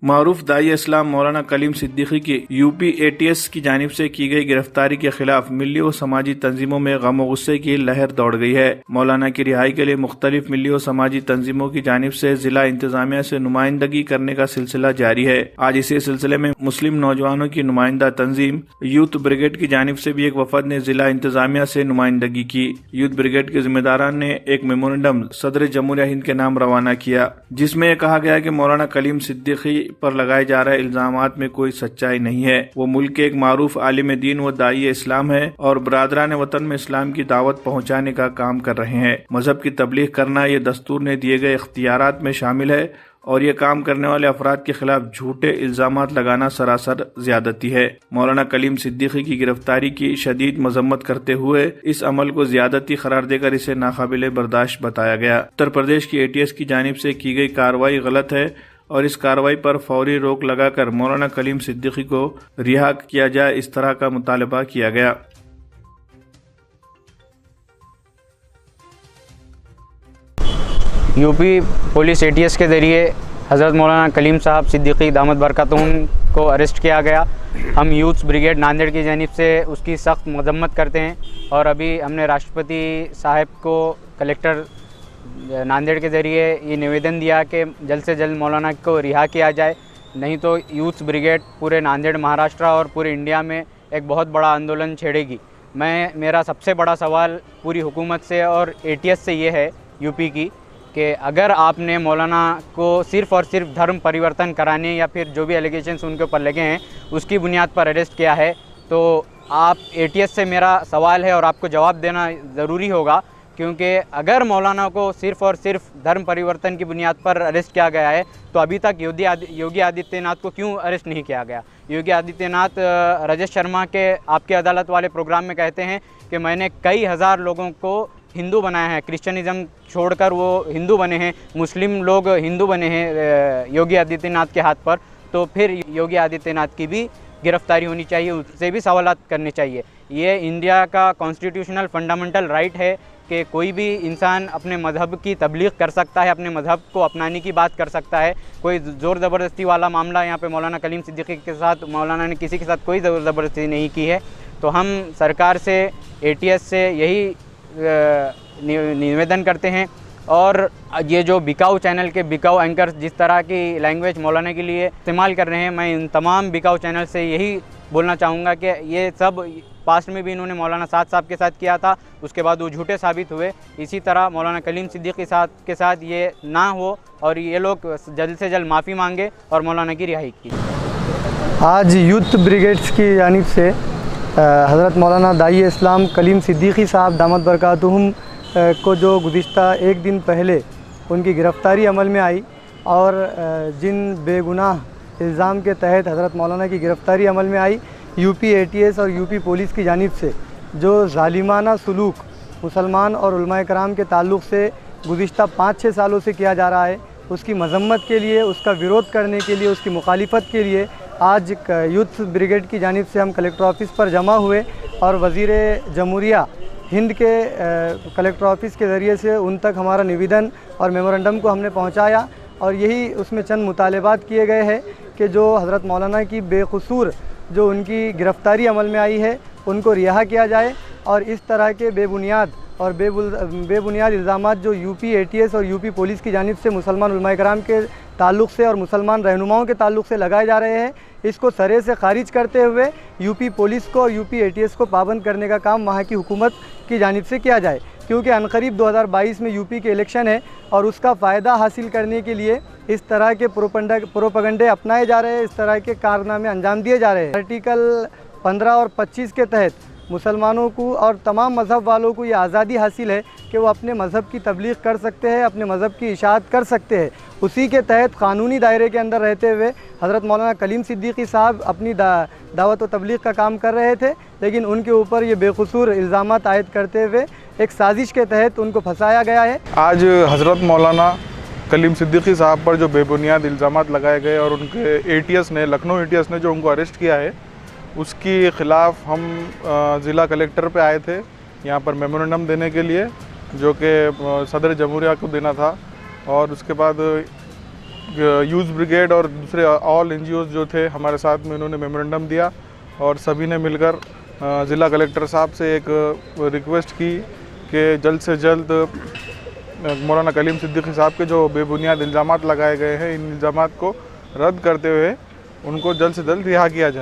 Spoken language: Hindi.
मारूफ दाई इस्लाम मौलाना कलीम सिद्दीकी की यूपी एटीएस की जानिब से की गई गिरफ्तारी के खिलाफ मिली और समाजी तंजीमों में गम और गुस्से की लहर दौड़ गई है। मौलाना की रिहाई के लिए मुख्तलिफ मिली और समाजी तंजीमों की जानिब से जिला इंतजामिया से नुमाइंदगी करने का सिलसिला जारी है। आज इसी सिलसिले में मुस्लिम नौजवानों की नुमाइंदा तंजीम यूथ ब्रिगेड की जानिब से भी एक वफद ने जिला इंतजामिया से नुमाइंदगी की। यूथ ब्रिगेड के जिम्मेदारान ने एक मेमोरेंडम सदर जमहूरिया हिंद के नाम रवाना किया, जिसमें कहा गया कि मौलाना कलीम सिद्दीकी पर लगाए जा रहे इल्जामात में कोई सच्चाई नहीं है। वो मुल्क के एक मारूफ आलिम दीन व दाई इस्लाम है और बरादरान वतन में इस्लाम की दावत पहुंचाने का काम कर रहे हैं। मजहब की तबलीग करना ये दस्तूर ने दिए गए इख्तियारात में शामिल है और ये काम करने वाले अफराद के खिलाफ झूठे इल्जामात लगाना सरासर ज्यादती है। मौलाना कलीम सिद्दीकी की गिरफ्तारी की शदीद मजम्मत करते हुए इस अमल को ज्यादती करार देकर इसे नाकाबिले बर्दाश्त बताया गया। उत्तर प्रदेश की एटीएस की जानिब से की गई कार्रवाई गलत है और इस कार्रवाई पर फौरी रोक लगाकर मौलाना कलीम सिद्दीकी को रिहा किया जाए, इस तरह का मुतालबा किया गया। यूपी पुलिस एटीएस के ज़रिए हज़रत मौलाना कलीम साहब सिद्दीकी दामद बरकतुहुम को अरेस्ट किया गया। हम यूथ ब्रिगेड नांदेड़ की जानिब से उसकी सख्त मजम्मत करते हैं और अभी हमने राष्ट्रपति साहब को कलेक्टर नांदेड़ के ज़रिए ये निवेदन दिया कि जल्द से जल्द मौलाना को रिहा किया जाए, नहीं तो यूथ ब्रिगेड पूरे नांदेड़, महाराष्ट्र और पूरे इंडिया में एक बहुत बड़ा आंदोलन छेड़ेगी। मेरा सबसे बड़ा सवाल पूरी हुकूमत से और एटीएस से ये है यूपी की कि अगर आपने मौलाना को सिर्फ़ और सिर्फ धर्म परिवर्तन कराने या फिर जो भी एलिगेशंस उनके ऊपर लगे हैं उसकी बुनियाद पर अरेस्ट किया है, तो आप एटीएस से मेरा सवाल है और आपको जवाब देना ज़रूरी होगा, क्योंकि अगर मौलाना को सिर्फ़ और सिर्फ धर्म परिवर्तन की बुनियाद पर अरेस्ट किया गया है तो अभी तक योगी आदित्यनाथ को क्यों अरेस्ट नहीं किया गया। योगी आदित्यनाथ रजत शर्मा के आपकी अदालत वाले प्रोग्राम में कहते हैं कि मैंने कई हज़ार लोगों को हिंदू बनाया है, क्रिश्चियनिज़म छोड़कर वो हिंदू बने हैं, मुस्लिम लोग हिंदू बने हैं योगी आदित्यनाथ के हाथ पर। तो फिर योगी आदित्यनाथ की भी गिरफ्तारी होनी चाहिए, उससे भी सवालात करने चाहिए। ये इंडिया का कॉन्स्टिट्यूशनल फंडामेंटल राइट है कि कोई भी इंसान अपने मज़हब की तबलीग कर सकता है, अपने मज़हब को अपनाने की बात कर सकता है। कोई ज़ोर ज़बरदस्ती वाला मामला यहाँ पे मौलाना कलीम सिद्दीकी के साथ मौलाना ने किसी के साथ कोई ज़ोर ज़बरदस्ती नहीं की है। तो हम सरकार से, एटीएस से यही निवेदन करते हैं और ये जो बिकाऊ चैनल के बिकाऊ एंकर जिस तरह की लैंग्वेज मौलाना के लिए इस्तेमाल कर रहे हैं, मैं इन तमाम बिकाऊ चैनल से यही बोलना चाहूँगा कि ये सब पास्ट में भी इन्होंने मौलाना साद साहब के साथ किया था, उसके बाद वो झूठे साबित हुए। इसी तरह मौलाना कलीम सिद्दीकी के साथ ये ना हो और ये लोग जल्द से जल्द माफ़ी मांगे और मौलाना की रिहाई की। आज यूथ ब्रिगेड्स की जानिब से हज़रत मौलाना दाई इस्लाम कलीम सिद्दीकी साहब दामद बरकातुहुम को जो गुज़िश्ता एक दिन पहले उनकी गिरफ़्तारी अमल में आई और जिन बेगुनाह इल्ज़ाम के तहत हज़रत मौलाना की गिरफ़्तारी अमल में आई, यूपी एटीएस और यूपी पुलिस की जानिब से जो ज़ालिमाना सलूक मुसलमान और उलमाए कराम के ताल्लुक़ से गुज़िश्ता 5-6 सालों से किया जा रहा है, उसकी मजम्मत के लिए, उसका विरोध करने के लिए, उसकी मुखालिफत के लिए आज यूथ ब्रिगेड की जानिब से हम कलेक्टर ऑफ़िस पर जमा हुए और वज़ीर जमहूरिया हिंद के कलेक्टर ऑफ़िस के ज़रिए से उन तक हमारा निवेदन और मेमोरेंडम को हमने पहुंचाया और यही उसमें चंद मुतालबात किए गए हैं कि जो हज़रत मौलाना की बेकसूर जो उनकी गिरफ़्तारी अमल में आई है उनको रिहा किया जाए और इस तरह के बेबुनियाद और बेबुनियाद इल्ज़ामात जो यूपी एटीएस और यूपी पुलिस की जानिब से मुसलमान उलमाए कराम के ताल्लुक़ से और मुसलमान रहनुमाओं के ताल्लुक़ से लगाए जा रहे हैं, इसको सरे से खारिज करते हुए यूपी पुलिस को और यूपी एटीएस को पाबंद करने का काम वहाँ की हुकूमत की जानिब से किया जाए, क्योंकि अनकरीब 2022 में यूपी के इलेक्शन है और उसका फ़ायदा हासिल करने के लिए इस तरह के प्रोपेगेंडे अपनाए जा रहे हैं, इस तरह के कारनामे अंजाम दिए जा रहे हैं। आर्टिकल 15 और 25 के तहत मुसलमानों को और तमाम मज़हब वालों को ये आज़ादी हासिल है कि वो अपने मज़हब की तबलीग कर सकते हैं, अपने मज़हब की इशाअत कर सकते हैं। उसी के तहत क़ानूनी दायरे के अंदर रहते हुए हज़रत मौलाना कलीम सिद्दीकी साहब अपनी दावत व तबलीग का काम कर रहे थे, लेकिन उनके ऊपर ये बेकसूर इल्ज़ामात आयद करते हुए एक साजिश के तहत उनको फंसाया गया है। आज हज़रत मौलाना कलीम सिद्दीकी साहब पर जो बेबुनियाद इल्ज़ामात लगाए गए और उनके एटीएस ने, लखनऊ एटीएस ने जो उनको अरेस्ट किया है, उसके ख़िलाफ़ हम ज़िला कलेक्टर पे आए थे यहाँ पर मेमोरेंडम देने के लिए, जो कि सदर जमहूरिया को देना था। और उसके बाद यूथ ब्रिगेड और दूसरे ऑल NGOs जो थे हमारे साथ में, उन्होंने मेमोरेंडम दिया और सभी ने मिलकर ज़िला कलेक्टर साहब से एक रिक्वेस्ट की कि जल्द से जल्द मौलाना कलीम सिद्दीकी साहब के जो बेबुनियाद इल्ज़ामात लगाए गए हैं, इन इल्ज़ामात को रद्द करते हुए उनको जल्द से जल्द रिहा किया जाए।